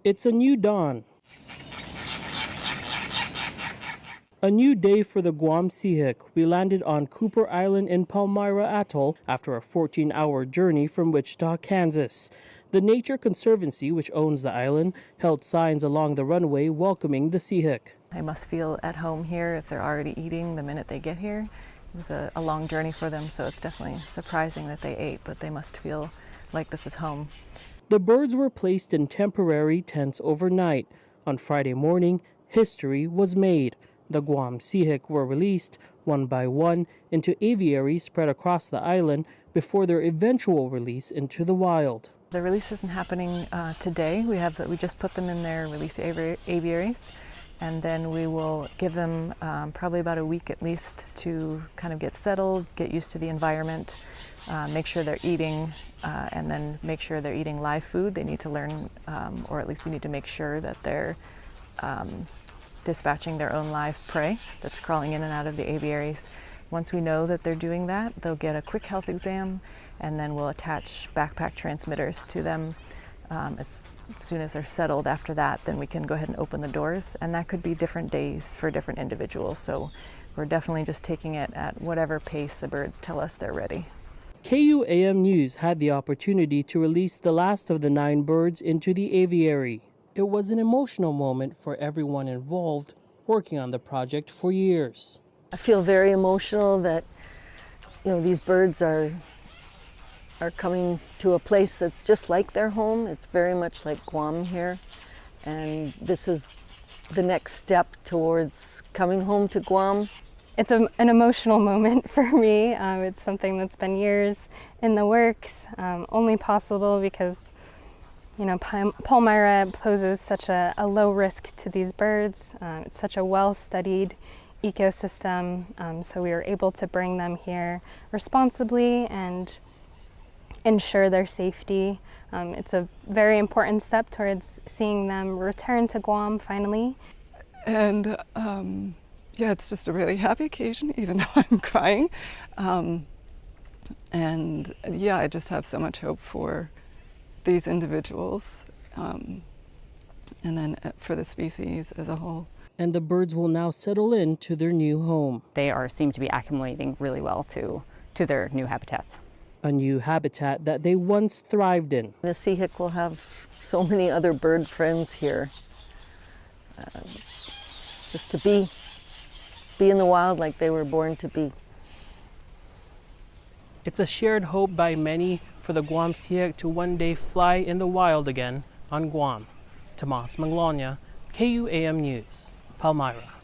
It's a new dawn. A new day for the Guam sihek. We landed on Cooper Island in Palmyra Atoll after a 14-hour journey from Wichita, Kansas. The Nature Conservancy, which owns the island, held signs along the runway welcoming the sihek. They must feel at home here if they're already eating the minute they get here. It was a long journey for them, so it's definitely surprising that they ate, but they must feel like this is home. The birds were placed in temporary tents overnight. On Friday morning, history was made. The Guam sihek were released one by one into aviaries spread across the island before their eventual release into the wild. The release isn't happening today. We just put them in their release aviaries, and then we will give them probably about a week at least to kind of get settled, get used to the environment, make sure they're eating, and then make sure they're eating live food. They need to learn, or at least we need to make sure that they're dispatching their own live prey that's crawling in and out of the aviaries. Once we know that they're doing that, they'll get a quick health exam, and then we'll attach backpack transmitters to them. As soon as they're settled after that, then we can go ahead and open the doors, and that could be different days for different individuals. So we're definitely just taking it at whatever pace the birds tell us they're ready. KUAM News had the opportunity to release the last of the 9 birds into the aviary. It was an emotional moment for everyone involved, working on the project for years. I feel very emotional that, these birds are coming to a place that's just like their home. It's very much like Guam here, and this is the next step towards coming home to Guam. It's an emotional moment for me. It's something that's been years in the works, only possible because Palmyra poses such a low risk to these birds. It's such a well-studied ecosystem, so we were able to bring them here responsibly and ensure their safety. It's a very important step towards seeing them return to Guam finally. And it's just a really happy occasion, even though I'm crying. I just have so much hope for these individuals, and then for the species as a whole. And the birds will now settle into their new home. They seem to be acclimating really well to their new habitats. A new habitat that they once thrived in. The sihek will have so many other bird friends here. Just to be in the wild like they were born to be. It's a shared hope by many for the Guam sihek to one day fly in the wild again on Guam. Thomas Manglona, KUAM News, Palmyra.